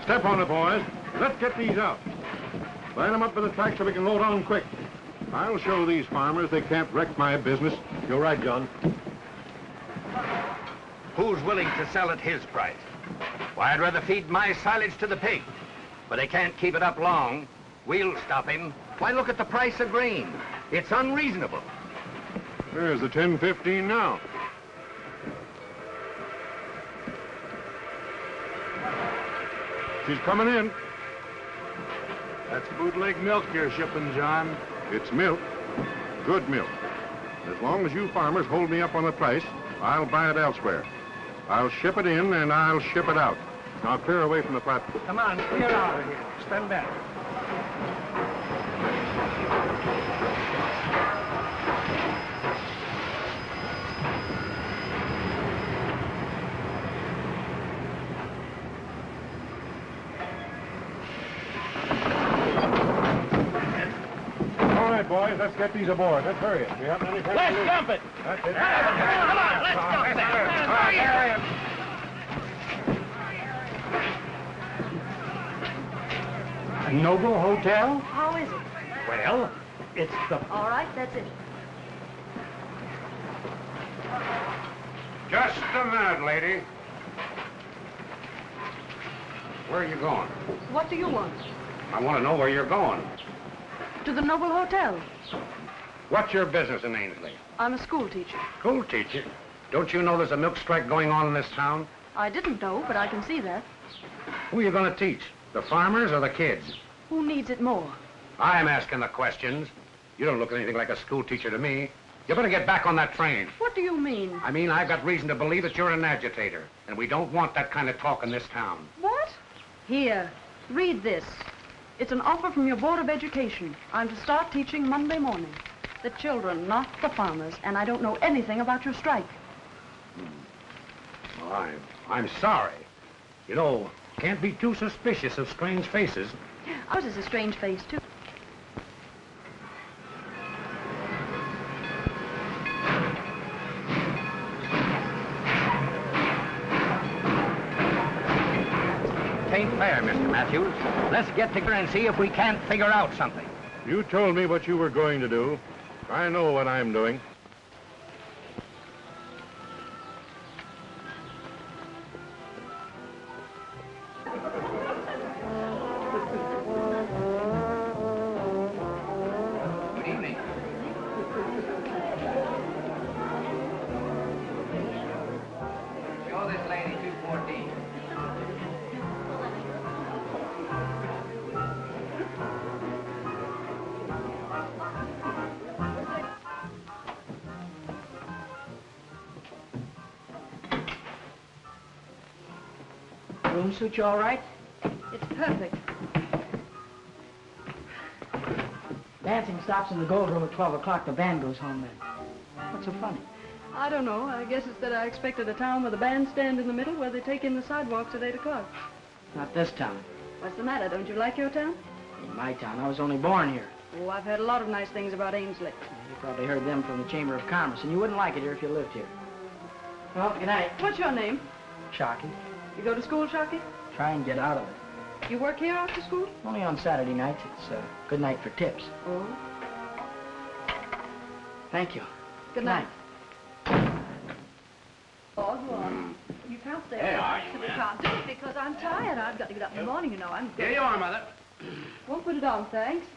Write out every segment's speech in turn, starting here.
Step on it, boys. Let's get these out. Line them up in the track so we can load on quick. I'll show these farmers they can't wreck my business. You're right, John. Who's willing to sell at his price? Why, I'd rather feed my silage to the pig. But they can't keep it up long. We'll stop him. Why, look at the price of grain. It's unreasonable. There's the 10.15 now. She's coming in. That's bootleg milk you're shipping, John. It's milk. Good milk. As long as you farmers hold me up on the price, I'll buy it elsewhere. I'll ship it in and I'll ship it out. Now clear away from the platform. Come on, clear out of here. Stand back. All right, boys, let's get these aboard. Let's hurry it. We haven't any time Let's to lose. jump it. That's it. Come on, let's jump it. A Noble Hotel? How is it? Well, it's the... All right, that's it. Just a minute, lady. Where are you going? What do you want? I want to know where you're going. To the Noble Hotel. What's your business in Ainsley? I'm a school teacher. School teacher? Don't you know there's a milk strike going on in this town? I didn't know, but I can see that. Who are you going to teach? The farmers or the kids? Who needs it more? I'm asking the questions. You don't look anything like a school teacher to me. You better get back on that train. What do you mean? I mean, I've got reason to believe that you're an agitator, and we don't want that kind of talk in this town. What? Here, read this. It's an offer from your Board of Education. I'm to start teaching Monday morning. The children, not the farmers, and I don't know anything about your strike. Well, I'm sorry. You know, can't be too suspicious of strange faces. Ours is a strange face, too. Tain't fair, Mr. Matthews. Let's get together and see if we can't figure out something. You told me what you were going to do. I know what I'm doing. Good evening. Show this lady 214. Room suit you all right? It's perfect. Dancing stops in the gold room at 12 o'clock. The band goes home then. What's so funny? I don't know. I guess it's that I expected a town with a bandstand in the middle where they take in the sidewalks at 8 o'clock. Not this town. What's the matter? Don't you like your town? In my town. I was only born here. Oh, I've heard a lot of nice things about Ainsley. You probably heard them from the Chamber of Commerce, and you wouldn't like it here if you lived here. Well, good night. What's your name? Shocky. You go to school, Shocky? Try and get out of it. You work here after school? Only on Saturday nights. It's good night for tips. Oh. Thank you. Good night. Oh, go on. You can't stay There up. you You are. can't do it because I'm tired. I've got to get up in the morning, you know. Here you are, Mother. Won't put it on, thanks.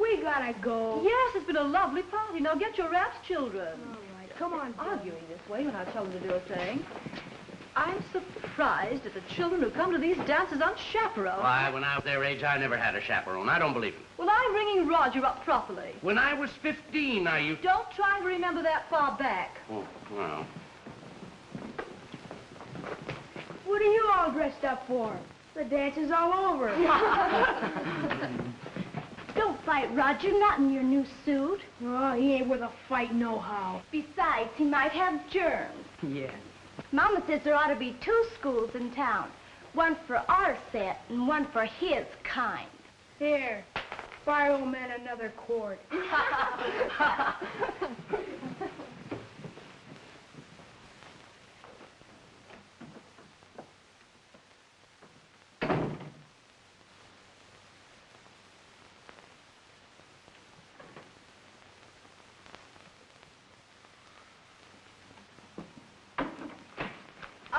We gotta go. Yes, it's been a lovely party. Now get your wraps, children. All right, come on, Joe. Arguing this way when I tell them to do a thing. I'm surprised at the children who come to these dances unchaperoned. Why, when I was their age, I never had a chaperone. I don't believe it. Well, I'm ringing Roger up properly. When I was 15, I used... Don't try to remember that far back. Oh, well. What are you all dressed up for? The dance is all over. Don't fight, Roger, not in your new suit. Oh, he ain't with a fight no-how. Besides, he might have germs. Yeah. Mama says there ought to be 2 schools in town. One for our set and one for his kind. Here, buy old man another quart.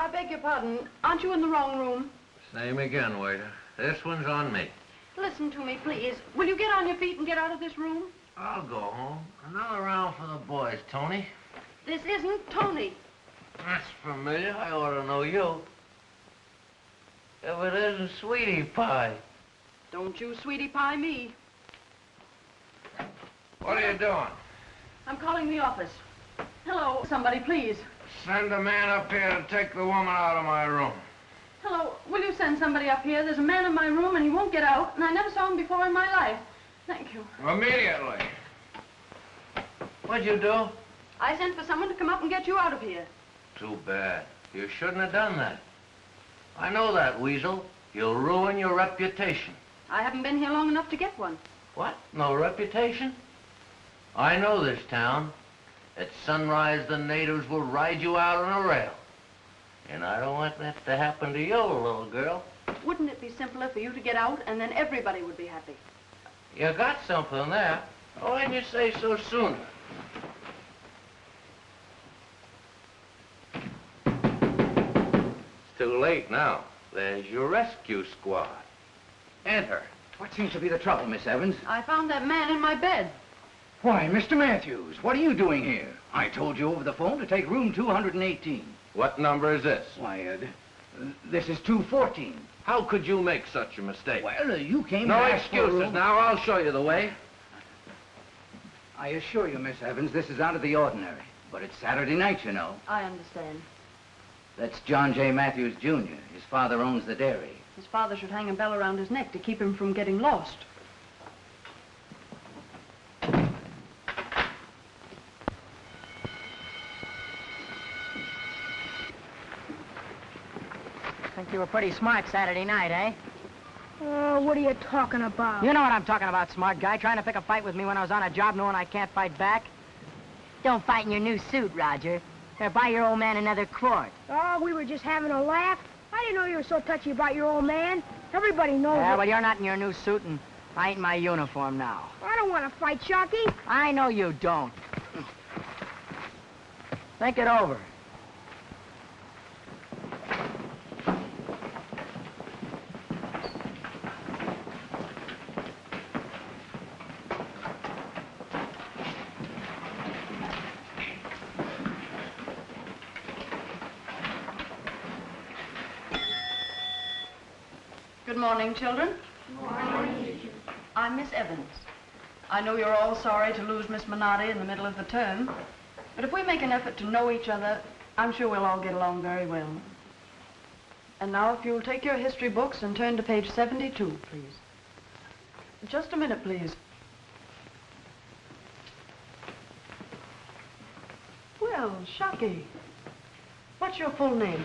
I beg your pardon. Aren't you in the wrong room? Same again, waiter. This one's on me. Listen to me, please. Will you get on your feet and get out of this room? I'll go home. Another round for the boys, Tony. This isn't Tony. That's familiar. I ought to know you. If it isn't Sweetie Pie. Don't you sweetie pie me. What are you doing? I'm calling the office. Hello, somebody, please. Send a man up here to take the woman out of my room. Hello, will you send somebody up here? There's a man in my room and he won't get out, and I never saw him before in my life. Thank you. Immediately. What'd you do? I sent for someone to come up and get you out of here. Too bad. You shouldn't have done that. I know that, Weasel. You'll ruin your reputation. I haven't been here long enough to get one. What? No reputation? I know this town. At sunrise, the natives will ride you out on a rail. And I don't want that to happen to you, little girl. Wouldn't it be simpler for you to get out, and then everybody would be happy? You got something there. Why didn't you say so sooner? It's too late now. There's your rescue squad. Enter. What seems to be the trouble, Miss Evans? I found that man in my bed. Why, Mr. Matthews, what are you doing here? I told you over the phone to take room 218. What number is this? Why, this is 214. How could you make such a mistake? Well, you came No to ask for a excuses. room. Now, I'll show you the way. I assure you, Miss Evans, this is out of the ordinary. But it's Saturday night, you know. I understand. That's John J. Matthews, Jr. His father owns the dairy. His father should hang a bell around his neck to keep him from getting lost. Think you were pretty smart Saturday night, eh? Oh, what are you talking about? You know what I'm talking about, smart guy. Trying to pick a fight with me when I was on a job knowing I can't fight back. Don't fight in your new suit, Roger. Here, buy your old man another quart. Oh, we were just having a laugh. I didn't know you were so touchy about your old man. Everybody knows Yeah, it. well, you're not in your new suit, and I ain't in my uniform now. I don't want to fight, Sharky. I know you don't. Think it over. Good morning, children. Good morning. I'm Miss Evans. I know you're all sorry to lose Miss Minotti in the middle of the term, but if we make an effort to know each other, I'm sure we'll all get along very well. And now, if you'll take your history books and turn to page 72, please. Just a minute, please. Well, Sharky, what's your full name?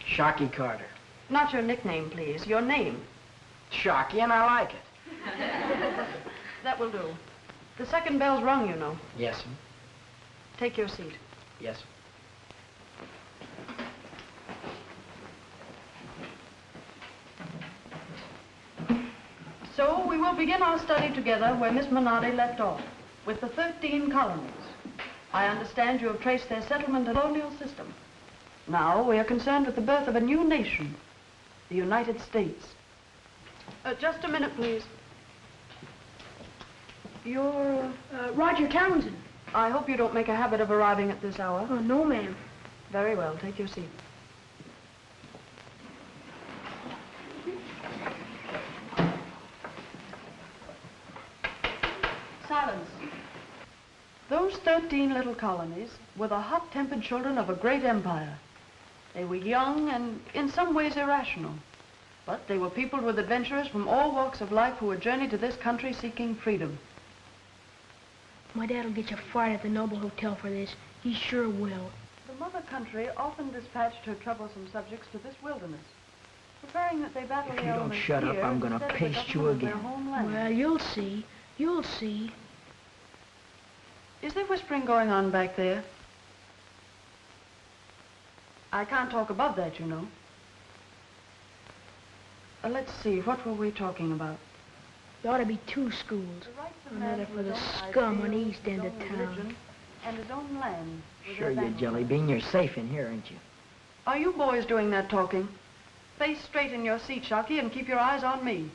Sharky Carter. Not your nickname, please. Your name. Sharky, and I like it. That will do. The second bell's rung, you know. Yes, sir. Take your seat. Yes, sir. So we will begin our study together where Miss Minotti left off, with the 13 colonies. I understand you have traced their settlement and colonial system. Now we are concerned with the birth of a new nation, the United States. Just a minute, please. You're, Roger Townsend. I hope you don't make a habit of arriving at this hour. Oh, no, ma'am. Very well, take your seat. Silence. Those 13 little colonies were the hot-tempered children of a great empire. They were young and in some ways irrational, but they were peopled with adventurers from all walks of life who had journeyed to this country seeking freedom. My dad'll get you fired at the Noble Hotel for this. He sure will. The mother country often dispatched her troublesome subjects to this wilderness, preferring that they battle If the you don't elements shut up, here I'm gonna instead of the paste you government of their again. homeland. Well, you'll see. You'll see. Is there whispering going on back there? I can't talk above that, you know. Let's see, what were we talking about? There ought to be 2 schools. The rights of Another man for to the his own scum on the ideals, east end his of own town. religion, and his own land. with Sure, their you boundaries. jelly bean. You're safe in here, ain't you? Are you boys doing that talking? Face straight in your seat, Shockey, and keep your eyes on me.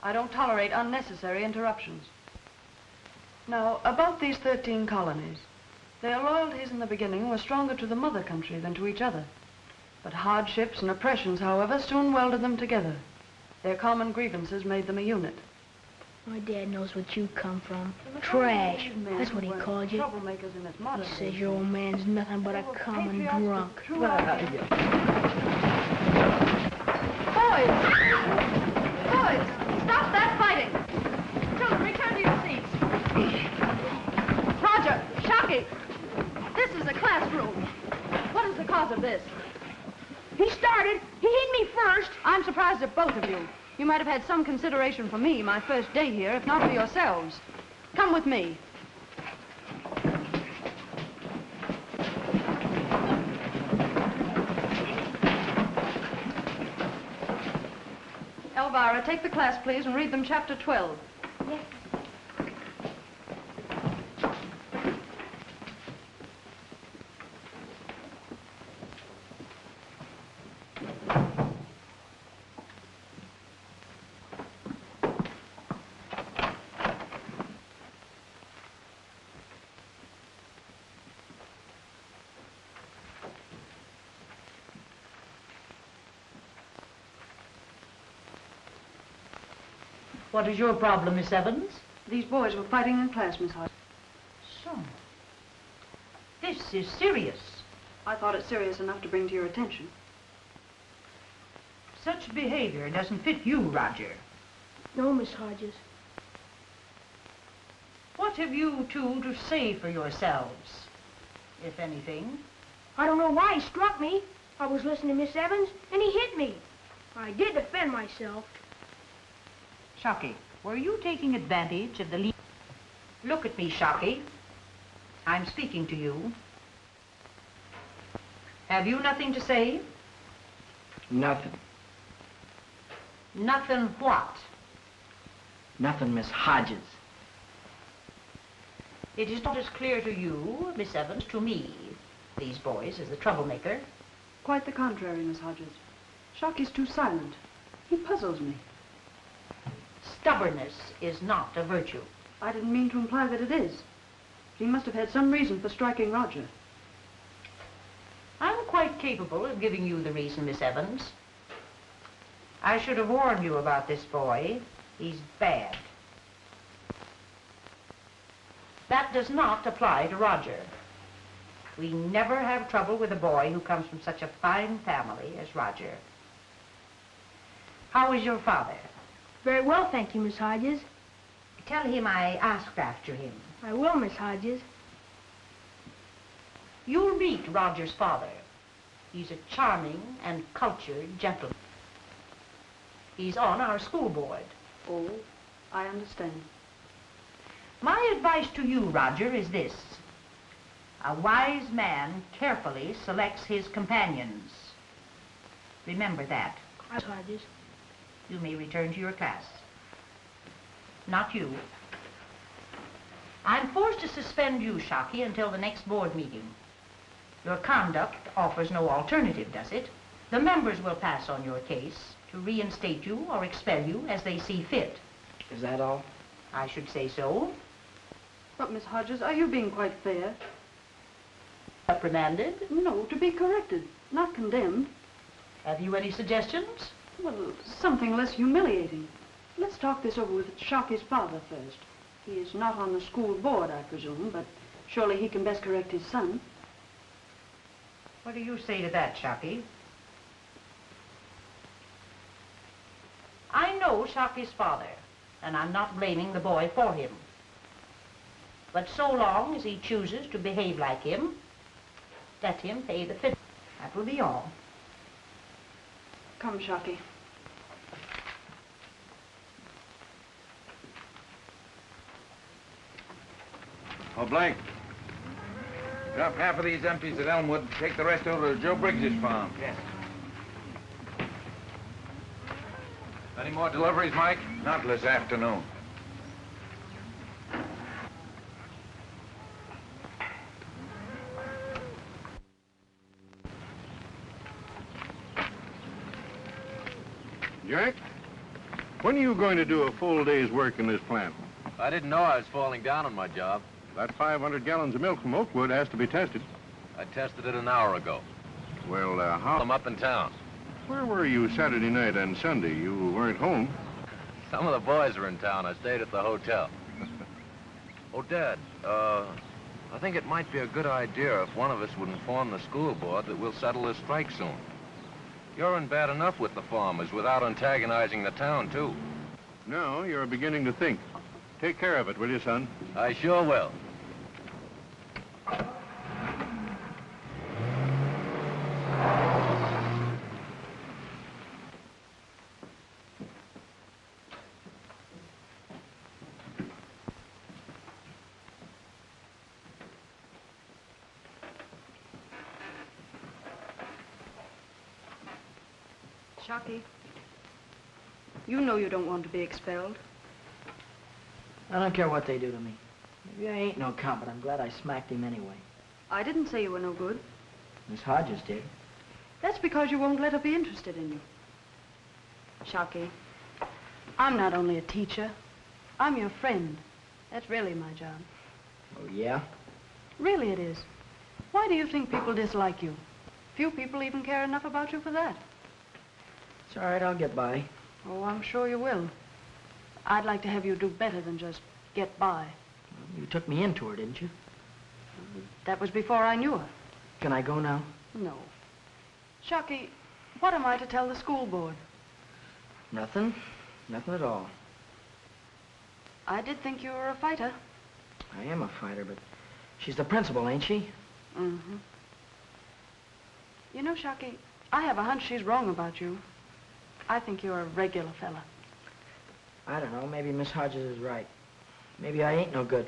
I don't tolerate unnecessary interruptions. Now, about these 13 colonies. Their loyalties in the beginning were stronger to the mother country than to each other. But hardships and oppressions, however, soon welded them together. Their common grievances made them a unit. My dad knows what you come from. Trash. That's what he called you. Troublemakers in its modern He says day. your old man's nothing but a common drunk. Boys! Boys! Stop that fighting! Children, return to your seats. Roger! Shockey! This is a classroom. What is the cause of this? He started. He hit me first. I'm surprised at both of you. You might have had some consideration for me my first day here, if not for yourselves. Come with me. Elvira, take the class, please, and read them chapter 12. Yes. What is your problem, Miss Evans? These boys were fighting in class, Miss Hodge. So, this is serious. I thought it serious enough to bring to your attention. Such behavior doesn't fit you, Roger. No, Miss Hodges. What have you two to say for yourselves, if anything? I don't know why he struck me. I was listening to Miss Evans, and he hit me. I did defend myself. Shockey, were you taking advantage of the lead? Look at me, Shockey. I'm speaking to you. Have you nothing to say? Nothing. Nothing what? Nothing, Miss Hodges. It is not as clear to you, Miss Evans, to me, these boys, as the troublemaker. Quite the contrary, Miss Hodges. Shockey's too silent. He puzzles me. Stubbornness is not a virtue. I didn't mean to imply that it is. He must have had some reason for striking Roger. I'm quite capable of giving you the reason, Miss Evans. I should have warned you about this boy. He's bad. That does not apply to Roger. We never have trouble with a boy who comes from such a fine family as Roger. How is your father? Very well, thank you, Miss Hodges. Tell him I asked after him. I will, Miss Hodges. You'll meet Roger's father. He's a charming and cultured gentleman. He's on our school board. Oh, I understand. My advice to you, Roger, is this. A wise man carefully selects his companions. Remember that. Miss Hodges. You may return to your class. Not you. I'm forced to suspend you, Shockey, until the next board meeting. Your conduct offers no alternative, does it? The members will pass on your case to reinstate you or expel you as they see fit. Is that all? I should say so. But, Miss Hodges, are you being quite fair? Reprimanded? No, to be corrected, not condemned. Have you any suggestions? Well, something less humiliating. Let's talk this over with Shockey's father first. He is not on the school board, I presume, but surely he can best correct his son. What do you say to that, Shockey? I know Shockey's father, and I'm not blaming the boy for him. But so long as he chooses to behave like him, let him pay the fee. That will be all. Come, Shockey. Oh, Blake. Drop half of these empties at Elmwood and take the rest over to Joe Briggs's farm. Yes. Any more deliveries, Mike? Not this afternoon. Jack, when are you going to do a full day's work in this plant? I didn't know I was falling down on my job. That 500 gallons of milk from Oakwood has to be tested. I tested it an hour ago. Well, I'm up in town. Where were you Saturday night and Sunday? You weren't home. Some of the boys are in town. I stayed at the hotel. Oh, Dad, I think it might be a good idea if one of us would inform the school board that we'll settle this strike soon. You're in bad enough with the farmers without antagonizing the town, too. No, you're beginning to think. Take care of it, will you, son? I sure will. Shocky, you know you don't want to be expelled. I don't care what they do to me. Maybe I ain't no count, but I'm glad I smacked him anyway. I didn't say you were no good. Miss Hodges did. That's because you won't let her be interested in you. Shocky, I'm not only a teacher, I'm your friend. That's really my job. Oh, yeah? Really it is. Why do you think people dislike you? Few people even care enough about you for that. It's all right, I'll get by. Oh, I'm sure you will. I'd like to have you do better than just get by. You took me into her, didn't you? That was before I knew her. Can I go now? No. Shocky, what am I to tell the school board? Nothing. Nothing at all. I did think you were a fighter. I am a fighter, but she's the principal, ain't she? Mm-hmm. You know, Shocky, I have a hunch she's wrong about you. I think you're a regular fella. I don't know. Maybe Miss Hodges is right. Maybe I ain't no good.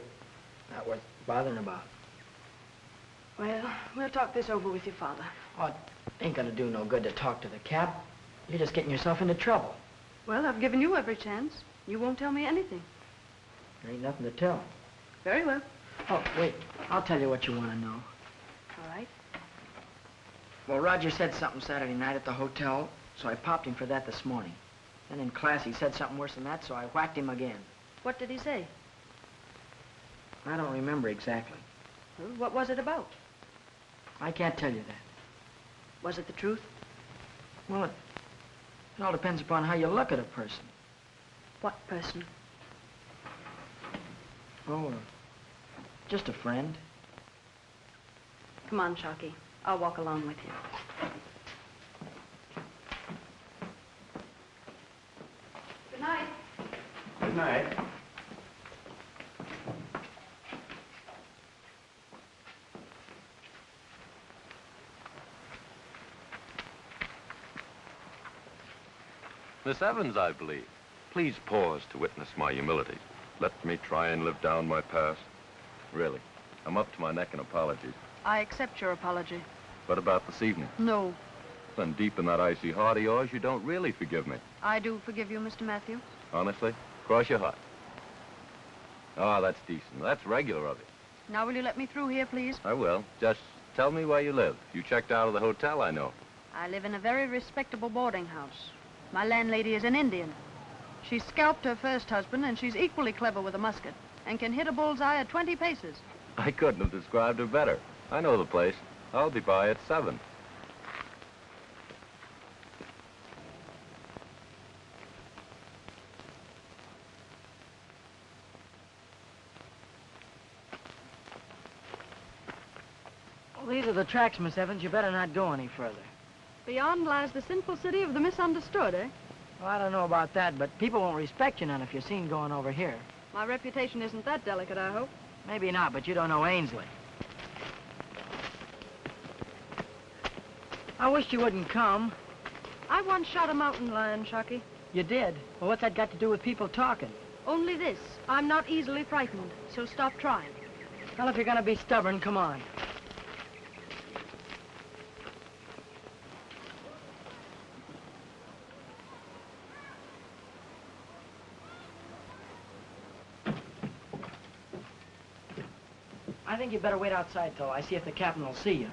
Not worth bothering about. Well, we'll talk this over with your father. Oh, it ain't gonna do no good to talk to the cap. You're just getting yourself into trouble. Well, I've given you every chance. You won't tell me anything. There ain't nothing to tell. Very well. Oh, wait. I'll tell you what you want to know. All right. Well, Roger said something Saturday night at the hotel, so I popped him for that this morning. Then in class he said something worse than that, so I whacked him again. What did he say? I don't remember exactly. Well, what was it about? I can't tell you that. Was it the truth? Well, it all depends upon how you look at a person. What person? Oh, just a friend. Come on, Shocky. I'll walk along with you. Good night. Good night. Miss Evans, I believe. Please pause to witness my humility. Let me try and live down my past. Really, I'm up to my neck in apologies. I accept your apology. What about this evening? No. Then deep in that icy heart of yours, you don't really forgive me. I do forgive you, Mr. Matthews. Honestly? Cross your heart. Ah, that's decent. That's regular of you. Now will you let me through here, please? I will. Just tell me where you live. You checked out of the hotel, I know. I live in a very respectable boarding house. My landlady is an Indian. She scalped her first husband, and she's equally clever with a musket, and can hit a bullseye at 20 paces. I couldn't have described her better. I know the place. I'll be by at 7. Well, these are the tracks, Miss Evans. You better not go any further. Beyond lies the sinful city of the misunderstood, eh? Well, I don't know about that, but people won't respect you none if you're seen going over here. My reputation isn't that delicate, I hope. Maybe not, but you don't know Ainsley. I wish you wouldn't come. I once shot a mountain lion, Shocky. You did? Well, what's that got to do with people talking? Only this. I'm not easily frightened, so stop trying. Well, if you're gonna be stubborn, come on. I think you better wait outside till I see if the captain will see you.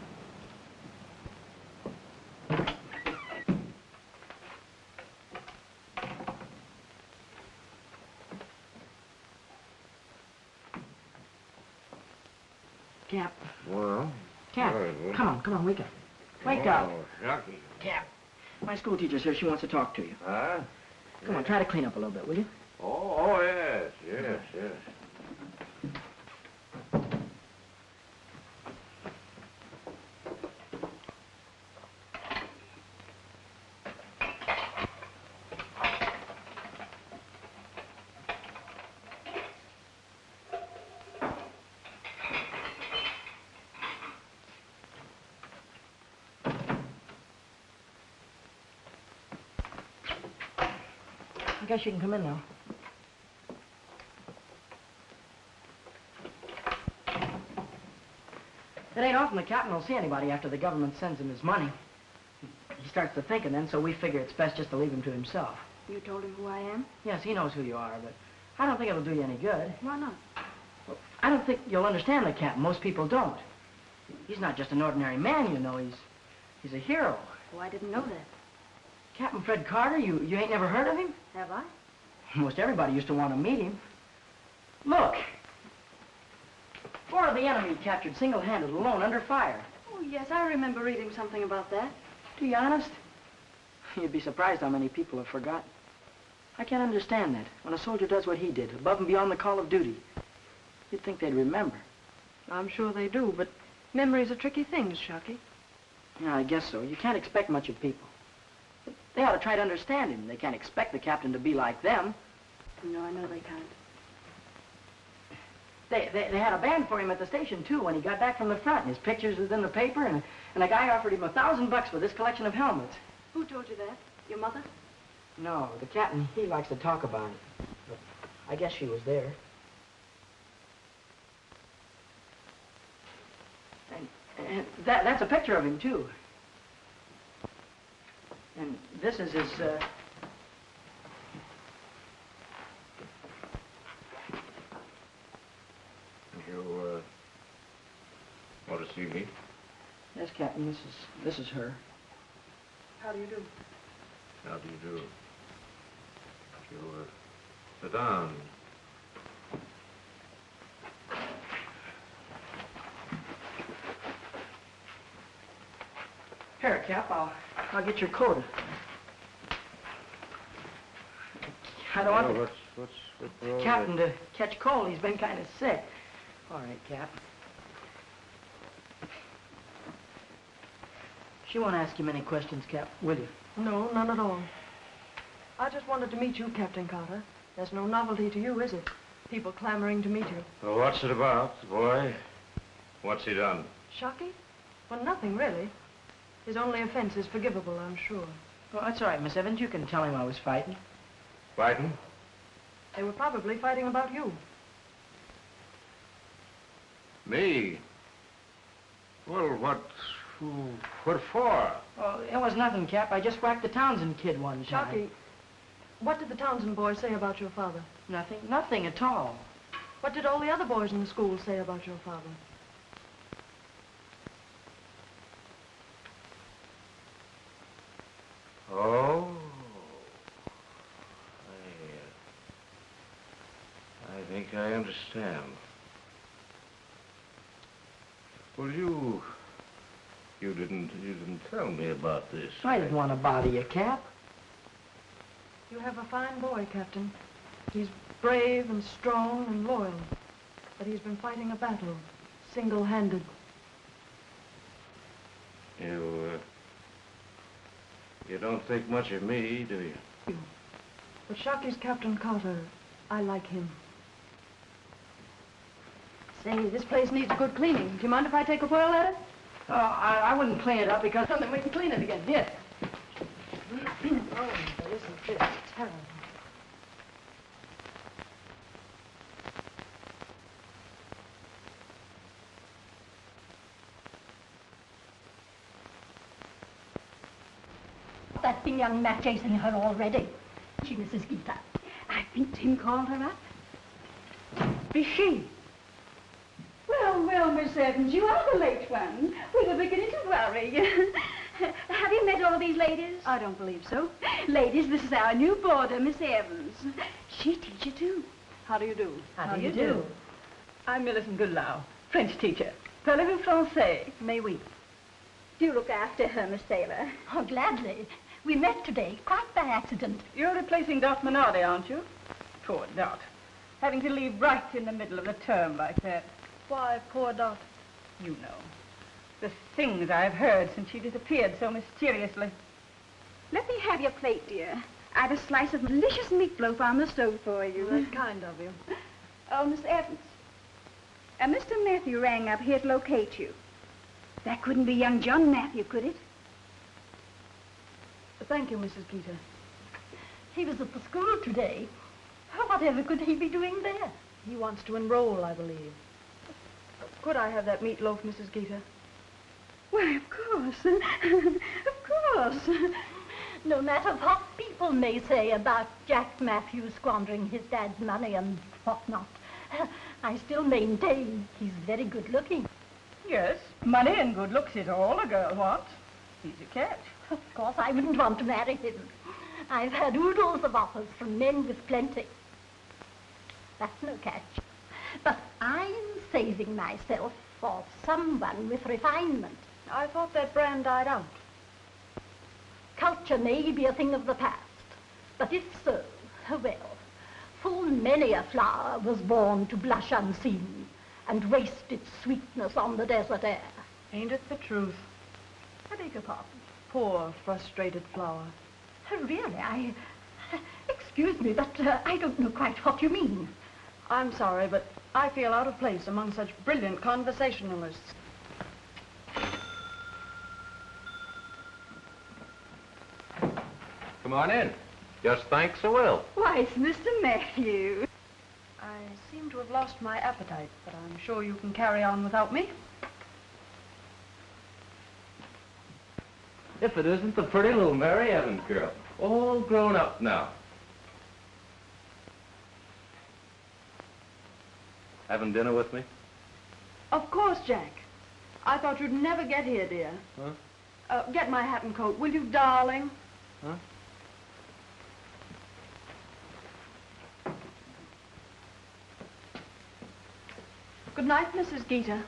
Cap. Well? Cap, come on, wake up. Wake up. Shucky. Cap, my school teacher's here. She wants to talk to you. Huh? Come on, try to clean up a little bit, will you? Oh, yes. I guess you can come in now. It ain't often the captain will see anybody after the government sends him his money. He starts to thinking then, so we figure it's best just to leave him to himself. You told him who I am? Yes, he knows who you are, but I don't think it'll do you any good. Why not? Well, I don't think you'll understand the captain. Most people don't. He's not just an ordinary man, you know. He's a hero. Oh, I didn't know that. Captain Fred Carter, you ain't never heard of him? Have I? Most everybody used to want to meet him. Look. 4 of the enemy captured single-handed, alone, under fire. Oh, yes, I remember reading something about that. To be honest, you'd be surprised how many people have forgotten. I can't understand that. When a soldier does what he did, above and beyond the call of duty, you'd think they'd remember. I'm sure they do, but memories are tricky things, Shucky. Yeah, I guess so. You can't expect much of people. But they ought to try to understand him. They can't expect the captain to be like them. No, I know they can't. They had a band for him at the station, too, when he got back from the front. His pictures was in the paper, and a guy offered him $1,000 for this collection of helmets. Who told you that? Your mother? No, the captain, he likes to talk about it. But I guess she was there. And that's a picture of him, too. And this is his, You, want to see me? Yes, Captain, this is her. How do you do? How do you do? You, sit down. Here, Cap, I'll get your coat. I don't want what's wrong? Captain to catch cold. He's been kind of sick. All right, Cap. She won't ask you many questions, Cap, will you? No, none at all. I just wanted to meet you, Captain Carter. There's no novelty to you, is it? People clamoring to meet you. Well, what's it about, boy? What's he done? Shucky? Well, nothing, really. His only offense is forgivable, I'm sure. Well, that's all right, Miss Evans. You can tell him I was fighting. Fighting? They were probably fighting about you. Me? Well, what for? Well, it was nothing, Cap. I just whacked the Townsend kid one time. Shucky, what did the Townsend boys say about your father? Nothing at all. What did all the other boys in the school say about your father? Oh. I think I understand. Well, you didn't tell me about this. I didn't want to bother you, Cap. You have a fine boy, Captain. He's brave and strong and loyal. But he's been fighting a battle, single-handed. You don't think much of me, do you? But Shocky's Captain Carter. I like him. Say, this place needs a good cleaning. Do you mind if I take a whirl at it? Oh, I wouldn't clean it up because... Then we can clean it again. Here. Oh, but isn't this terrible? That thing young Matt chasing her already. She, Mrs. Gita. I think Tim called her up. Is she? Well, Miss Evans, you are the late one. We were beginning to worry. Have you met all these ladies? I don't believe so. Ladies, this is our new boarder, Miss Evans. She teacher, too. How do you do? How do you do? I'm Millicent Goodlow, French teacher. Parlez-vous français? Mais oui. Do you look after her, Miss Taylor? Oh, gladly. We met today, quite by accident. You're replacing Dot Minardi, aren't you? Poor Dot. Having to leave right in the middle of the term like that. Why, poor Dot? You know. The things I've heard since she disappeared so mysteriously. Let me have your plate, dear. I've a slice of delicious meatloaf on the stove for you. That's kind of you. Oh, Miss Evans. Mr. Matthew rang up here to locate you. That couldn't be young John Matthew, could it? Thank you, Mrs. Geeter. He was at the school today. Whatever could he be doing there? He wants to enroll, I believe. Could I have that meatloaf, Mrs. Geeter? Why, of course. Of course. No matter what people may say about Jack Matthews squandering his dad's money and whatnot, I still maintain he's very good looking. Yes, money and good looks is all a girl wants. He's a catch. Of course, I wouldn't want to marry him. I've had oodles of offers from men with plenty. That's no catch. But I'm saving myself for someone with refinement. I thought that brand died out. Culture may be a thing of the past, but if so, well, full many a flower was born to blush unseen and waste its sweetness on the desert air. Ain't it the truth? I beg your pardon? Poor, frustrated flower. Really, excuse me, but I don't know quite what you mean. I'm sorry, but I feel out of place among such brilliant conversationalists. Come on in. Just thanks a will. Why, it's Mr. Matthew. I seem to have lost my appetite, but I'm sure you can carry on without me. If it isn't the pretty little Mary Evans girl, all grown up now. Having dinner with me? Of course, Jack. I thought you'd never get here, dear. Huh? Get my hat and coat, will you, darling? Huh? Good night, Mrs. Geeter.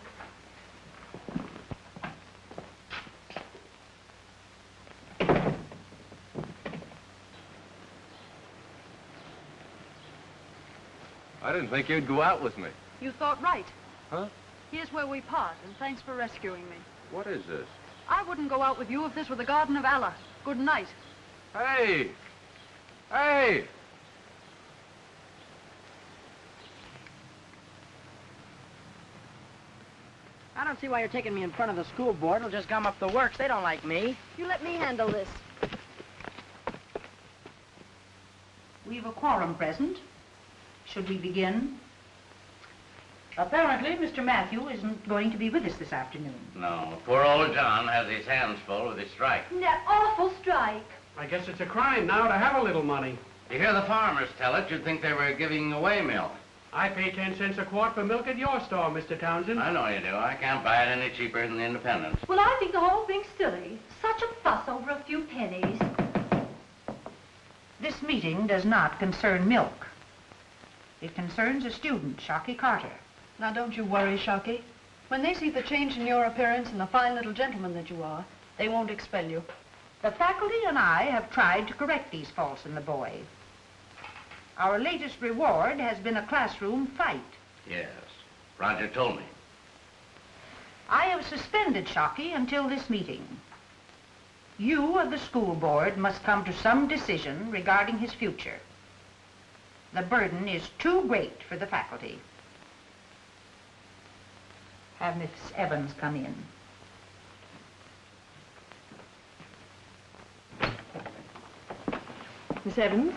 I didn't think you'd go out with me. You thought right. Huh? Here's where we part, and thanks for rescuing me. What is this? I wouldn't go out with you if this were the Garden of Allah. Good night. Hey! Hey! I don't see why you're taking me in front of the school board. It'll just gum up the works. They don't like me. You let me handle this. We've a quorum present. Should we begin? Apparently, Mr. Matthew isn't going to be with us this afternoon. No, poor old John has his hands full with his strike. That awful strike. I guess it's a crime now to have a little money. You hear the farmers tell it, you'd think they were giving away milk. I pay 10 cents a quart for milk at your store, Mr. Townsend. I know you do. I can't buy it any cheaper than the Independence. Well, I think the whole thing's silly. Such a fuss over a few pennies. This meeting does not concern milk. It concerns a student, Shocky Carter. Now, don't you worry, Shocky. When they see the change in your appearance and the fine little gentleman that you are, they won't expel you. The faculty and I have tried to correct these faults in the boy. Our latest reward has been a classroom fight. Yes, Roger told me. I have suspended Shocky until this meeting. You of the school board must come to some decision regarding his future. The burden is too great for the faculty. Have Miss Evans come in. Miss Evans,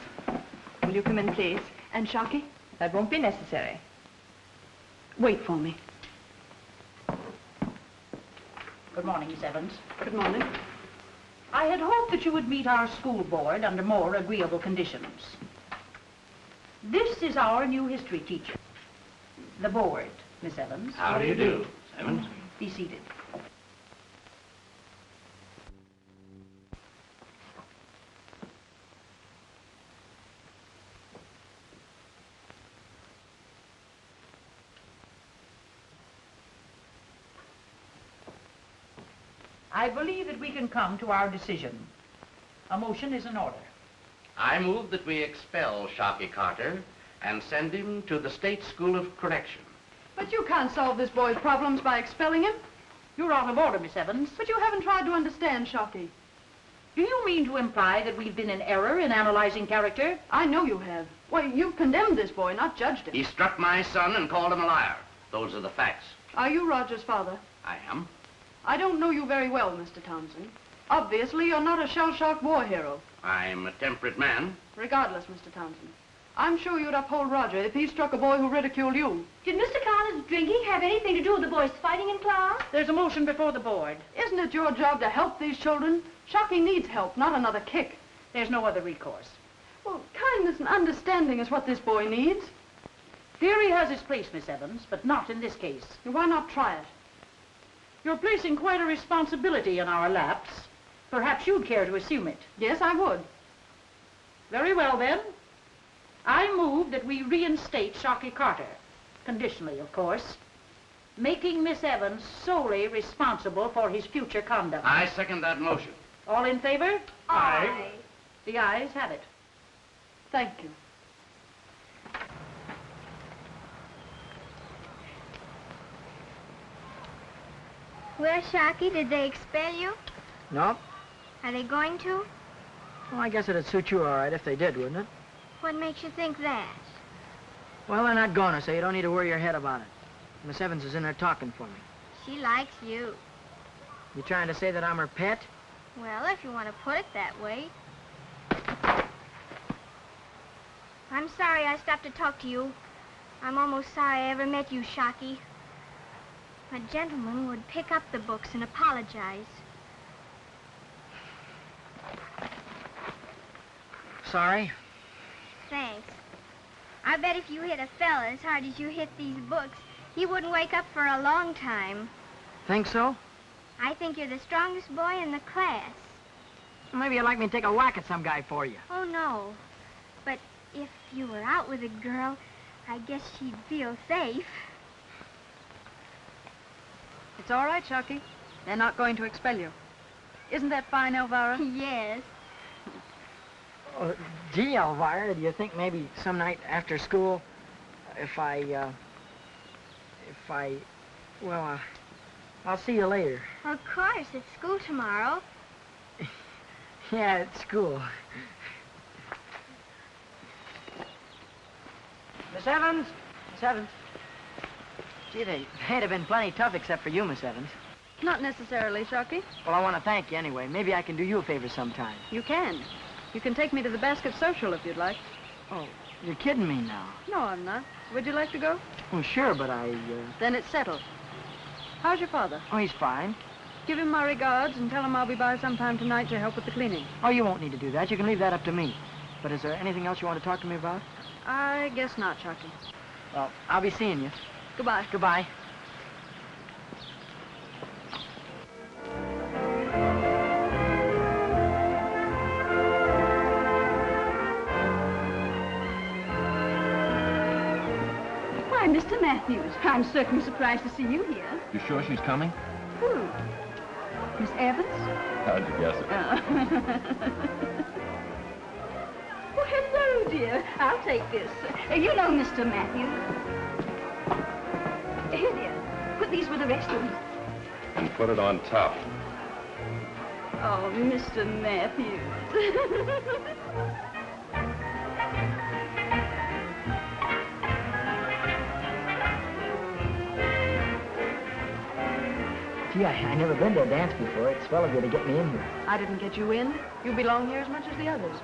will you come in, please? And Shocky? That won't be necessary. Wait for me. Good morning, Miss Evans. Good morning. I had hoped that you would meet our school board under more agreeable conditions. This is our new history teacher. The board, Miss Evans. How do you do, Evans? Be seated. I believe that we can come to our decision. A motion is in order. I move that we expel Shocky Carter and send him to the State School of Correction. But you can't solve this boy's problems by expelling him. You're out of order, Miss Evans. But you haven't tried to understand Shocky. Do you mean to imply that we've been in error in analyzing character? I know you have. Why, you've condemned this boy, not judged him. He struck my son and called him a liar. Those are the facts. Are you Roger's father? I am. I don't know you very well, Mr. Townsend. Obviously, you're not a shell-shocked war hero. I'm a temperate man. Regardless, Mr. Townsend, I'm sure you'd uphold Roger if he struck a boy who ridiculed you. Did Mr. Collins' drinking have anything to do with the boys fighting in class? There's a motion before the board. Isn't it your job to help these children? Shocky needs help, not another kick. There's no other recourse. Well, kindness and understanding is what this boy needs. Theory has its place, Miss Evans, but not in this case. Why not try it? You're placing quite a responsibility in our laps. Perhaps you'd care to assume it. Yes, I would. Very well, then. I move that we reinstate Shocky Carter, conditionally, of course, making Miss Evans solely responsible for his future conduct. I second that motion. All in favor? Aye. The ayes have it. Thank you. Well, Shocky, did they expel you? Nope. Are they going to? Well, I guess it'd suit you all right if they did, wouldn't it? What makes you think that? Well, they're not gonna, so you don't need to worry your head about it. Miss Evans is in there talking for me. She likes you. You trying to say that I'm her pet? Well, if you want to put it that way. I'm sorry I stopped to talk to you. I'm almost sorry I ever met you, Shocky. A gentleman would pick up the books and apologize. Sorry? Thanks. I bet if you hit a fella as hard as you hit these books, he wouldn't wake up for a long time. Think so? I think you're the strongest boy in the class. Maybe you'd like me to take a whack at some guy for you. Oh, no. But if you were out with a girl, I guess she'd feel safe. It's all right, Shocky. They're not going to expel you. Isn't that fine, Elvira? Yes. Oh, gee, Elvira, do you think maybe some night after school, well, I'll see you later. Of course, it's school tomorrow. Yeah, at school. Miss Evans? Miss Evans? Gee, they'd have been plenty tough except for you, Miss Evans. Not necessarily, Shocky. Well, I want to thank you anyway. Maybe I can do you a favor sometime. You can. You can take me to the basket social if you'd like. Oh, you're kidding me now. No, I'm not. Would you like to go? Well, sure, but Then it's settled. How's your father? Oh, he's fine. Give him my regards and tell him I'll be by sometime tonight to help with the cleaning. Oh, you won't need to do that. You can leave that up to me. But is there anything else you want to talk to me about? I guess not, Shocky. Well, I'll be seeing you. Goodbye. Goodbye. Why, Mr. Matthews, I'm certainly surprised to see you here. You sure she's coming? Who? Miss Evans? How'd you guess it? Oh, hello, dear. I'll take this. You know Mr. Matthews. Here, dear. Put these with the rest of them. And put it on top. Oh, Mr. Matthews. Gee, I never been to a dance before. It's swell of you to get me in here. I didn't get you in. You belong here as much as the others.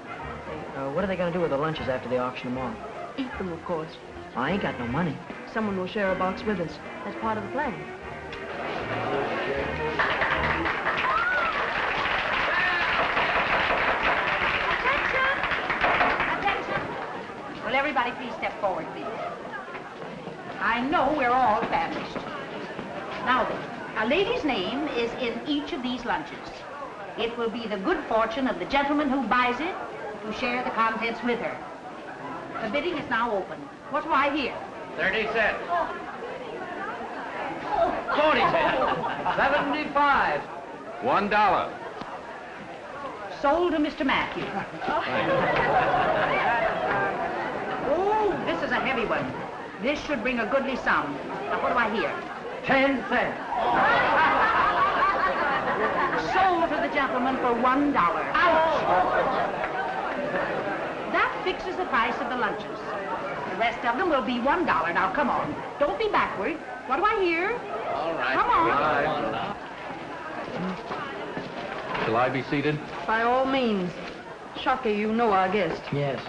What are they going to do with the lunches after they auction them off? Eat them, of course. I ain't got no money. Someone will share a box with us. That's part of the plan. Attention! Will everybody please step forward, please? I know we're all famished. Now then, a lady's name is in each of these lunches. It will be the good fortune of the gentleman who buys it to share the contents with her. The bidding is now open. What do I hear? 30 cents. 40 cents. 75. $1. Sold to Mr. Matthew. Oh, this is a heavy one. This should bring a goodly sum. Now, what do I hear? 10 cents. Sold to the gentleman for $1. Ouch! That fixes the price of the lunches. The rest of them will be $1. Now, come on. Don't be backward. What do I hear? All right. Come on. Shall I be seated? By all means. Shocky, you know our guest. Yes.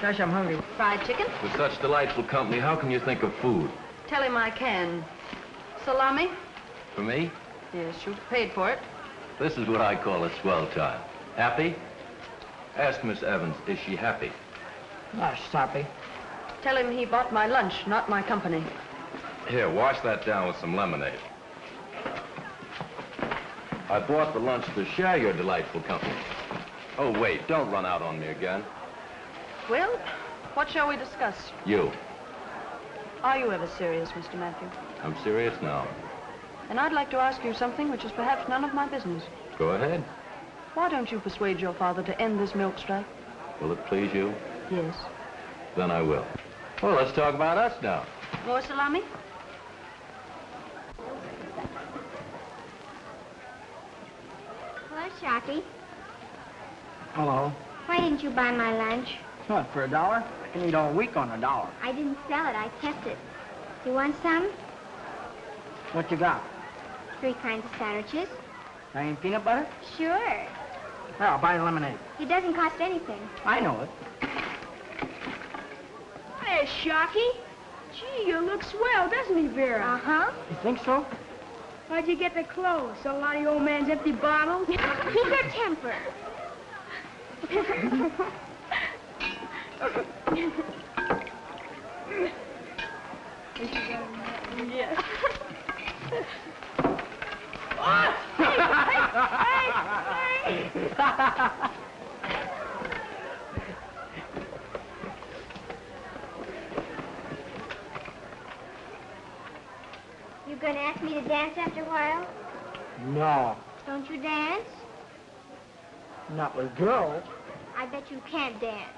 Gosh, I'm hungry. Fried chicken? With such delightful company, how can you think of food? Tell him I can. Salami? For me? Yes, you paid for it. This is what I call a swell time. Happy? Ask Miss Evans, is she happy? Gosh, Soppy. Tell him he bought my lunch, not my company. Here, wash that down with some lemonade. I bought the lunch to share your delightful company. Oh, wait, don't run out on me again. Well, what shall we discuss? You. Are you ever serious, Mr. Matthew? I'm serious now. And I'd like to ask you something which is perhaps none of my business. Go ahead. Why don't you persuade your father to end this milk strike? Will it please you? Yes. Then I will. Well, let's talk about us now. More salami? Hello, Shocky. Hello. Why didn't you buy my lunch? What, for $1? I can eat all week on $1. I didn't sell it. I kept it. You want some? What you got? 3 kinds of sandwiches. Italian peanut butter? Sure. Well, I'll buy the lemonade. It doesn't cost anything. I know it. Hey, Shocky. Gee, you look swell, doesn't he, Vera? Uh-huh. You think so? Where'd you get the clothes? Sell a lot of the old man's empty bottles? Keep your temper. Yes. You gonna ask me to dance after a while? No, Don't you dance? not with girls. I bet you can't dance.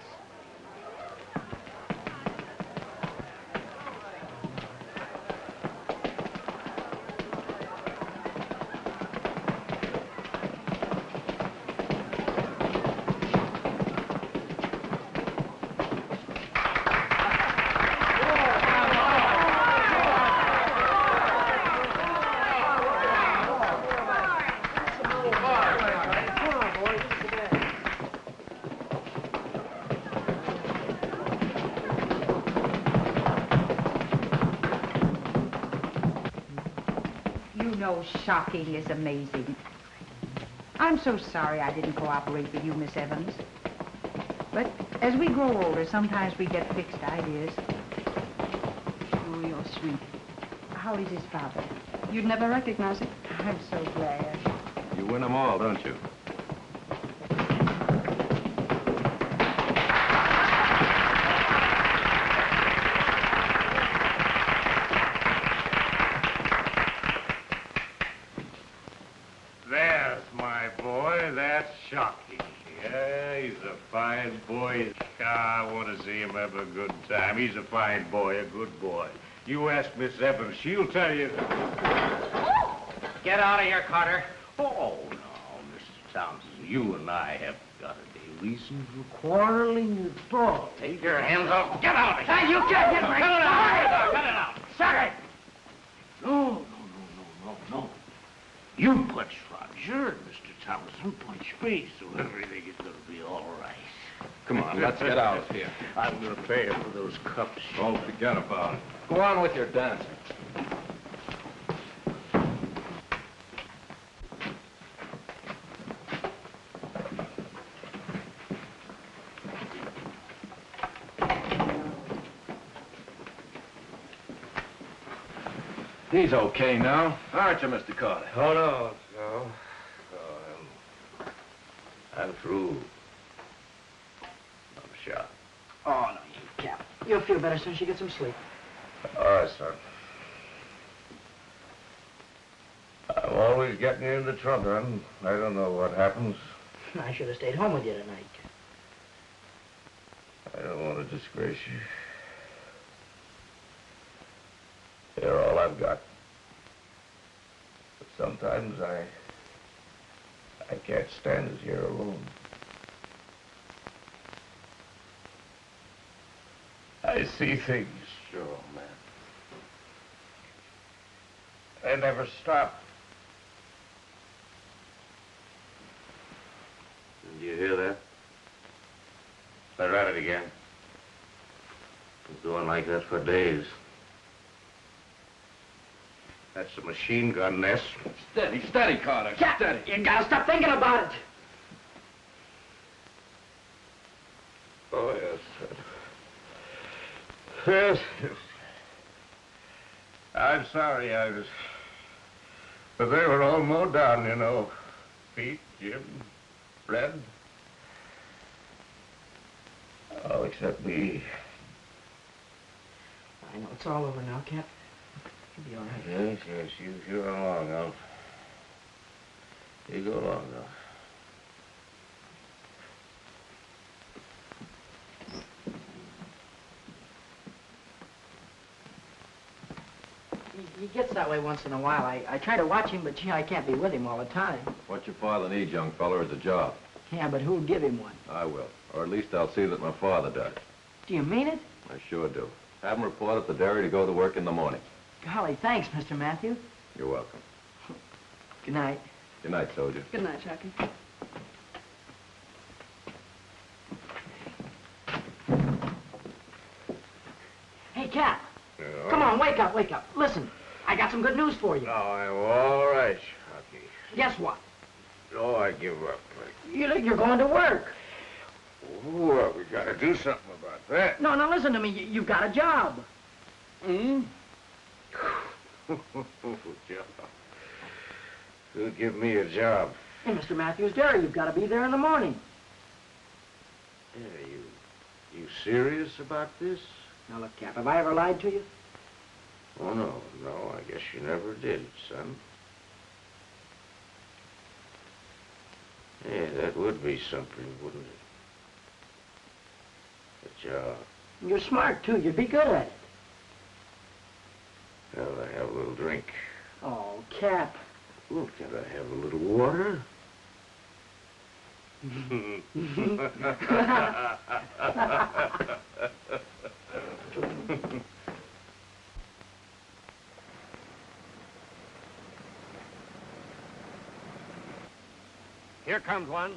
Shocking is amazing. I'm so sorry I didn't cooperate with you, Miss Evans. But as we grow older, sometimes we get fixed ideas. Oh, you're sweet. How is his father? You'd never recognize it. I'm so glad. You win them all, don't you? There's my boy. That's Shocky. Yeah, he's a fine boy. I want to see him have a good time. He's a fine boy, a good boy. You ask Miss Evans, she'll tell you. Get out of here, Carter. Oh, no, Mr. Townsend, you and I have got any reason for quarreling at all. Take your hands off. Get out of here. Hey, you can't get me. Cut it out. Cut it out. Suck it. No. You punch Roger, and Mr. Townsend punch me, so everything is going to be all right. Come on, let's get out of here. I'm going to pay for those cups. Oh, forget about it. Go on with your dancing. He's okay now, aren't you, Mr. Carter? Oh, no. I'm through. I'm shot. Oh, no, you can't. You'll feel better soon as you get some sleep. All right, son. I Always getting you into trouble, son. I don't know what happens. I should have stayed home with you tonight. I don't want to disgrace you. You're all I've got. But sometimes I can't stand it here alone. I see things. Sure, man. They never stop. Do you hear that? They're at it again. Been going like that for days. That's a machine gun nest. Steady, steady, Carter. Steady. You gotta stop thinking about it. Oh, yes. Yes. I'm sorry, but they were all mowed down, you know. Pete, Jim, Fred. All except me. I know it's all over now, Cap. You'll be all right. Yes, yes, you go along, Alf. You go along, Alf. He gets that way once in a while. I try to watch him, but gee, I can't be with him all the time. What your father needs, young feller, is a job. Yeah, but who'll give him one? I will. Or at least I'll see that my father does. Do you mean it? I sure do. Have him report at the dairy to go to work in the morning. Golly, thanks, Mr. Matthew. You're welcome. Good night. Good night, soldier. Good night, Shocky. Hey, Cap. Come on, wake up, wake up. Listen, I got some good news for you. No, I'm all right, Shocky. Guess what? Oh, I give up. You're going to work. Well, we gotta do something about that. No, now listen to me. You've got a job. Hmm? Job. Who'll give me a job? Hey, Mr. Matthews' dairy. You've got to be there in the morning. Yeah, you serious about this? Now, look, Cap, have I ever lied to you? Oh, no, I guess you never did, son. Yeah, that would be something, wouldn't it? A job. You're smart, too. You'd be good at it. Well, I have a little drink. Oh, Cap. Well, can I have a little water? Here comes one.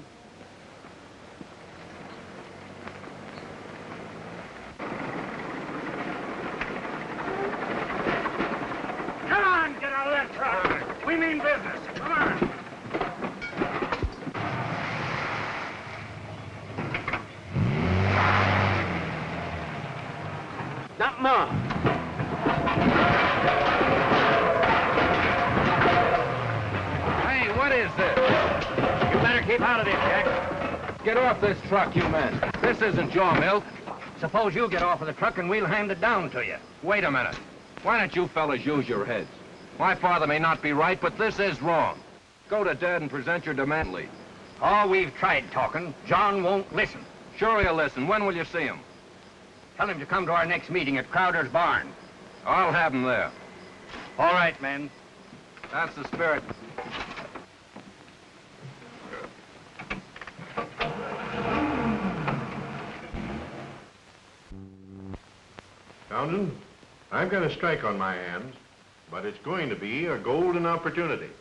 Come on, get out of that truck. We mean business. Come on. Not more. Hey, what is this? You better keep out of this, Jack. Get off this truck, you men. This isn't your milk. Suppose you get off of the truck and we'll hand it down to you. Wait a minute. Why don't you fellas use your heads? My father may not be right, but this is wrong. Go to Dad and present your demand lead. Oh, we've tried talking. John won't listen. Sure he'll listen. When will you see him? Tell him to come to our next meeting at Crowder's barn. I'll have him there. All right, men. That's the spirit. Townsend, I've got a strike on my hands, but it's going to be a golden opportunity.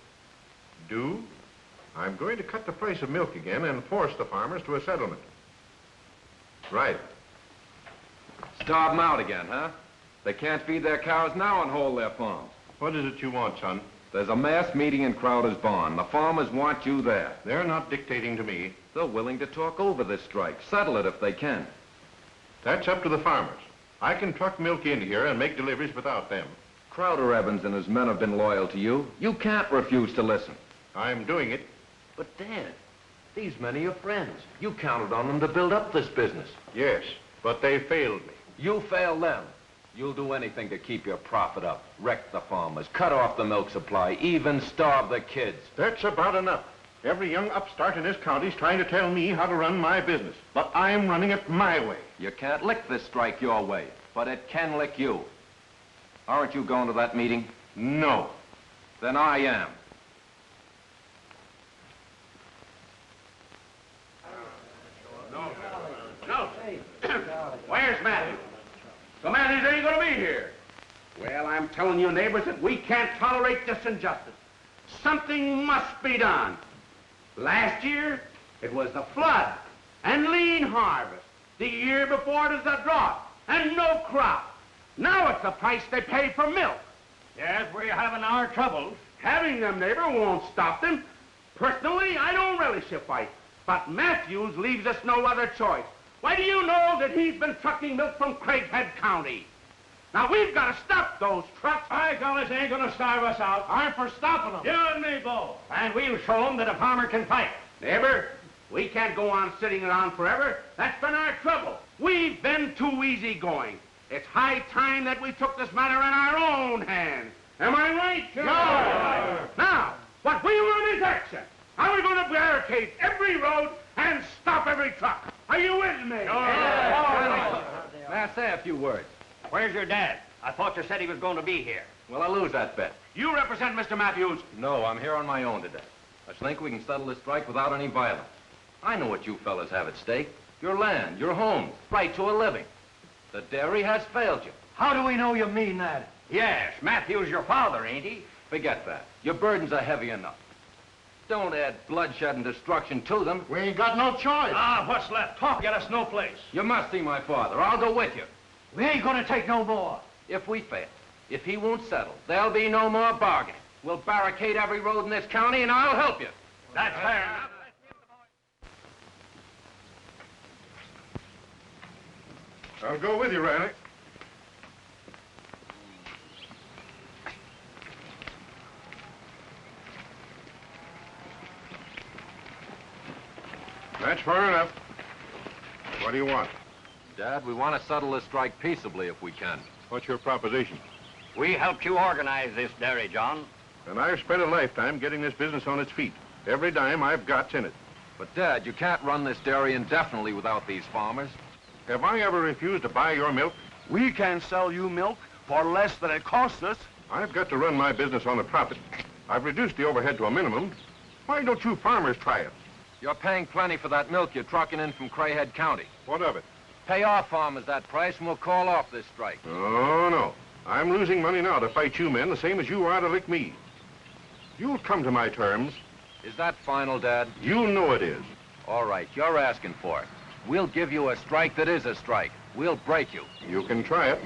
Do? I'm going to cut the price of milk again and force the farmers to a settlement. Right. Starve them out again, huh? They can't feed their cows now and hold their farms. What is it you want, son? There's a mass meeting in Crowder's barn. The farmers want you there. They're not dictating to me. They're willing to talk over this strike, settle it if they can. That's up to the farmers. I can truck milk in here and make deliveries without them. Crowder Evans and his men have been loyal to you. You can't refuse to listen. I'm doing it. But, Dad, these men are your friends. You counted on them to build up this business. Yes, but they failed me. You failed them. You'll do anything to keep your profit up. Wreck the farmers, cut off the milk supply, even starve the kids. That's about enough. Every young upstart in this county's trying to tell me how to run my business, but I'm running it my way. You can't lick this strike your way, but it can lick you. Aren't you going to that meeting? No. Then I am. No. Where's Matthew? So Matthews ain't gonna be here. Well, I'm telling you, neighbors, that we can't tolerate this injustice. Something must be done. Last year, it was the flood and lean harvest. The year before, it was the drought and no crop. Now it's the price they pay for milk. Yes, we're having our troubles. Having them, neighbor, won't stop them. Personally, I don't relish a fight. But Matthews leaves us no other choice. Why, do you know that he's been trucking milk from Craighead County? Now, we've got to stop those trucks. By golly, they ain't going to starve us out. I'm for stopping them. You and me both. And we'll show them that a farmer can fight. Neighbor, we can't go on sitting around forever. That's been our trouble. We've been too easygoing. It's high time that we took this matter in our own hands. Am I right? Sure. No. Now, what we want is action. How are we going to barricade every road and stop every truck? Are you with me? May I say a few words? Where's your dad? I thought you said he was going to be here. Well, I lose that bet. You represent Mr. Matthews. No, I'm here on my own today. I think we can settle this strike without any violence. I know what you fellas have at stake. Your land, your homes, right to a living. The dairy has failed you. How do we know you mean that? Yes, Matthew's your father, ain't he? Forget that. Your burdens are heavy enough. Don't add bloodshed and destruction to them. We ain't got no choice. Ah, what's left? Talk get us no place. You must see my father. I'll go with you. We ain't gonna take no more. If we fail, if he won't settle, there'll be no more bargaining. We'll barricade every road in this county, and I'll help you. That's fair enough. I'll go with you, Riley. That's far enough. What do you want? Dad, we want to settle this strike peaceably if we can. What's your proposition? We helped you organize this dairy, John. And I've spent a lifetime getting this business on its feet. Every dime I've got's in it. But, Dad, you can't run this dairy indefinitely without these farmers. Have I ever refused to buy your milk? We can sell you milk for less than it costs us. I've got to run my business on a profit. I've reduced the overhead to a minimum. Why don't you farmers try it? You're paying plenty for that milk you're trucking in from Craighead County. What of it? Pay our farmers that price and we'll call off this strike. Oh, no. I'm losing money now to fight you men the same as you are to lick me. You'll come to my terms. Is that final, Dad? You know it is. All right, you're asking for it. We'll give you a strike that is a strike. We'll break you. You can try it.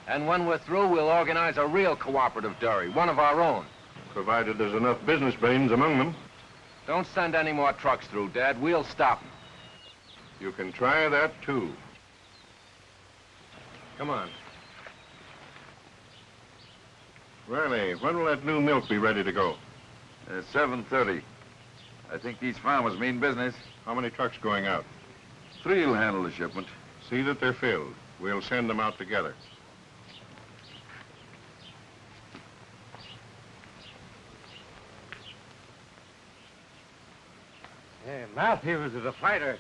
And when we're through, we'll organize a real cooperative dairy, one of our own. Provided there's enough business brains among them. Don't send any more trucks through, Dad. We'll stop them. You can try that, too. Come on. Riley, when will that new milk be ready to go? 7:30. I think these farmers mean business. How many trucks going out? 3 will handle the shipment. See that they're filled. We'll send them out together. Hey, Matthews is a fighter.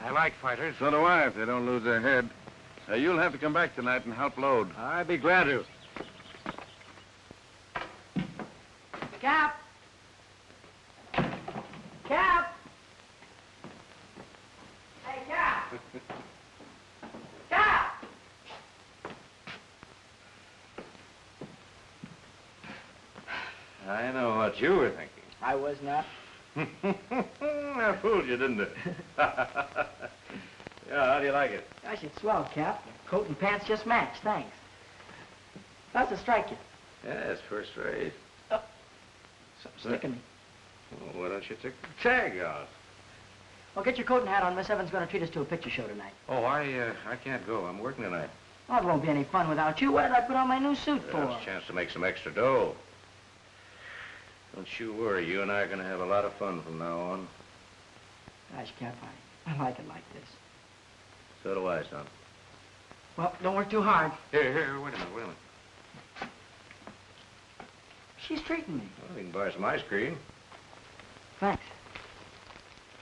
I like fighters. So do I, if they don't lose their head. You'll have to come back tonight and help load. I'd be glad to. Cap! Cap! Hey, Cap! Cap! I know what you were thinking. I was not. I fooled you, didn't I? Yeah, how do you like it? Gosh, it's swell, Cap. Your coat and pants just match. Thanks. How's it strike you? Yeah, it's first rate. Something sticking me. Well, why don't you take the tag off? Well, get your coat and hat on. Miss Evans is going to treat us to a picture show tonight. Oh, I can't go. I'm working tonight. Oh, it won't be any fun without you. What did I put on my new suit for? It's a chance to make some extra dough. Don't you worry. You and I are going to have a lot of fun from now on. Gosh, Cap, I like it like this. So do I, son. Well, don't work too hard. Here, wait a minute. She's treating me. Well, you can buy some ice cream. Thanks.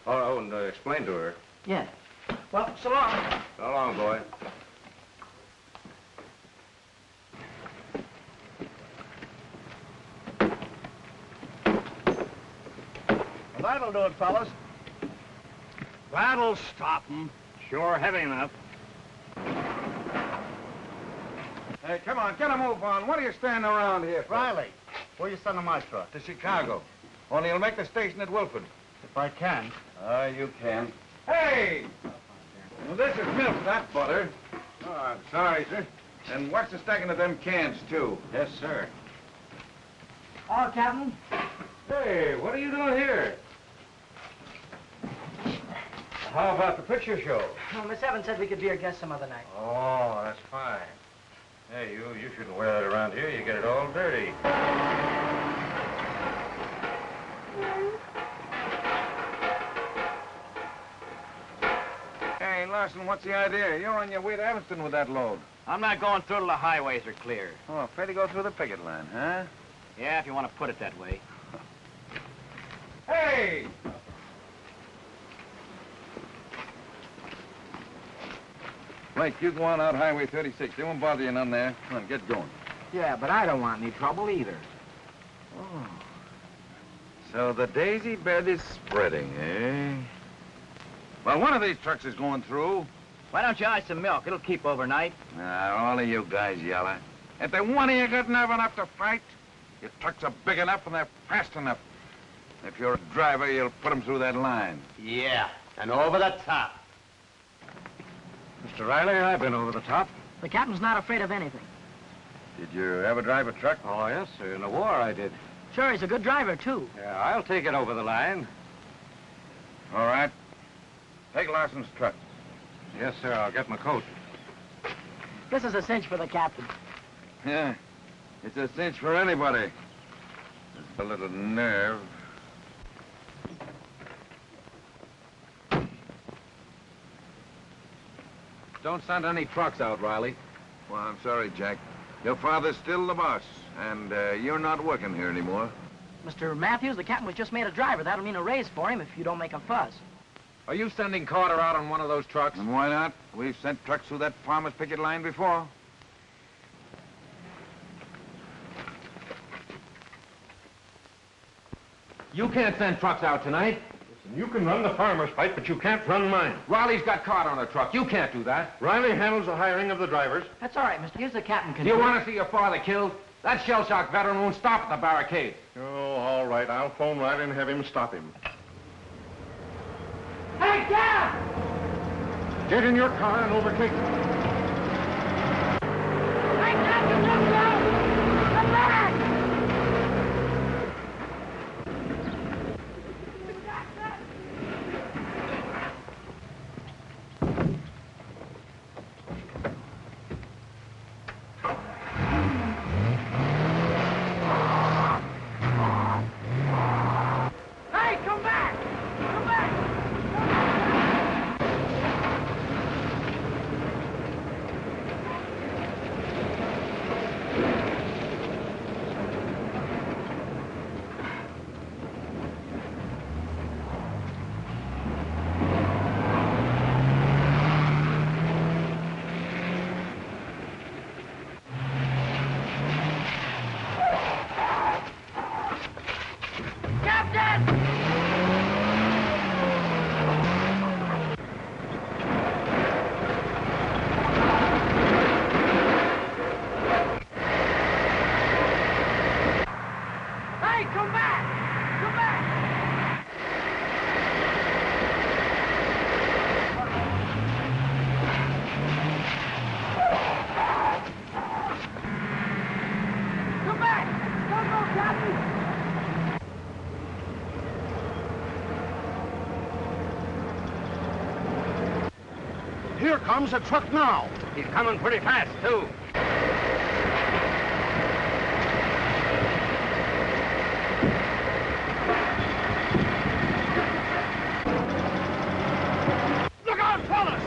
Oh, and explain to her. Yeah. Well, so long. So long, boy. Well, that'll do it, fellas. That'll stop 'em. Sure heavy enough. Hey, come on, get a move on. What are you standing around here for? Riley, where you sending my truck? To Chicago. Only you'll make the station at Wilford. If I can. You can. Hey! Well, this is milk, not butter. Oh, I'm sorry, sir. And watch the stacking of them cans, too. Yes, sir. Oh, Captain. Hey, what are you doing here? How about the picture show? Well, Miss Evans said we could be her guests some other night. Oh, that's fine. Hey, you shouldn't wear that around here. You get it all dirty. Hey, Larson, what's the idea? You're on your way to Evanston with that load. I'm not going through till the highways are clear. Oh, afraid to go through the picket line, huh? Yeah, if you want to put it that way. Hey! Blake, you go on out Highway 36. They won't bother you none there. Come on, get going. Yeah, but I don't want any trouble either. Oh. So the daisy bed is spreading, eh? Well, one of these trucks is going through. Why don't you ice some milk? It'll keep overnight. All of you guys yellow. If they one of you got nerve enough to fight, your trucks are big enough and they're fast enough. If you're a driver, you'll put them through that line. Yeah, and over the top. Mr. Riley, I've been over the top. The captain's not afraid of anything. Did you ever drive a truck? Oh, yes, sir. In the war, I did. Sure, he's a good driver, too. Yeah, I'll take it over the line. All right. Take Larson's truck. Yes, sir. I'll get my coat. This is a cinch for the captain. Yeah, it's a cinch for anybody. There's a little nerve. Don't send any trucks out, Riley. Well, I'm sorry, Jack. Your father's still the boss, and you're not working here anymore. Mr. Matthews, the captain was just made a driver. That'll mean a raise for him if you don't make a fuss. Are you sending Carter out on one of those trucks? And why not? We've sent trucks through that farmer's picket line before. You can't send trucks out tonight. Listen, you can run the farmer's fight, but you can't run mine. Riley's got Carter on a truck. You can't do that. Riley handles the hiring of the drivers. That's all right, mister. Here's the captain. Do you want to see your father killed? That shell-shock veteran won't stop at the barricade. Oh, all right. I'll phone Riley and have him stop him. Hey, Cap! Get in your car and overtake them. Hey, Captain, look down! Come back! Hey, come back! Come back! Hey, come back! Come back! Come back! Don't go, Captain! Here comes a truck now. He's coming pretty fast, too. Look out, fellas!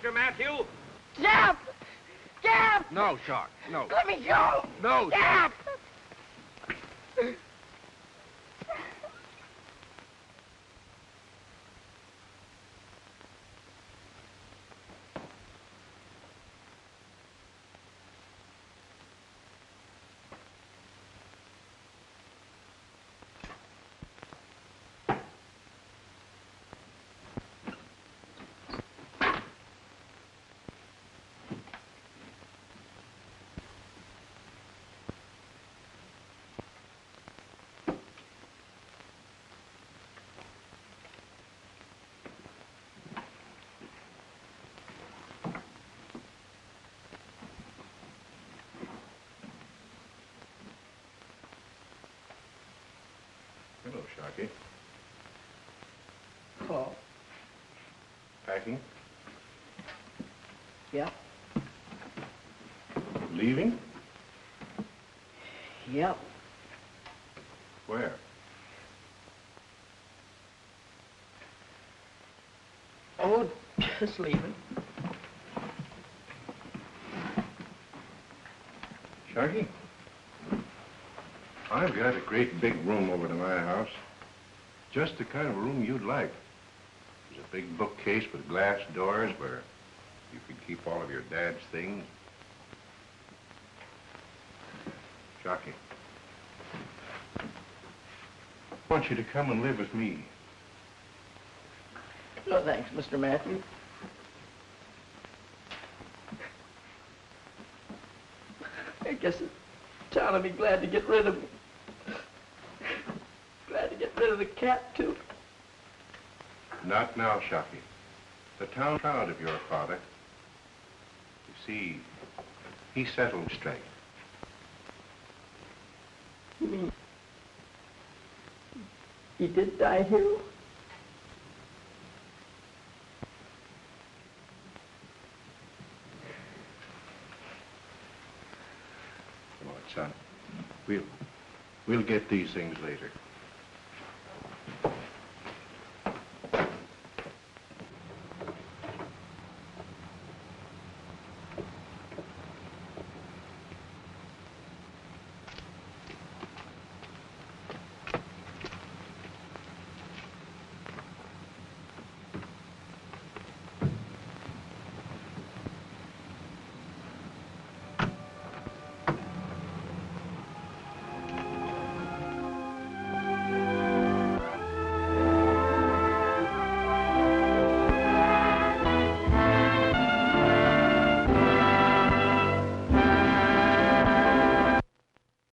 Mr. Matthew? Jeff! Jeff! No, Shark, no. Let me go! No, Jeff! Hello, Sharky. Hello. Packing? Yeah. Leaving? Yep. Where? Oh, just leaving. Sharky? I've got a great big room over to my house. Just the kind of room you'd like. There's a big bookcase with glass doors where you can keep all of your dad's things. Sharky, I want you to come and live with me. No, thanks, Mr. Matthew. I guess the town will be glad to get rid of me. Glad to get rid of the cat, too. Not now, Sharky. The town's proud of your father. You see, he settled straight. You mean he did die here? Come on, son. We'll get these things later.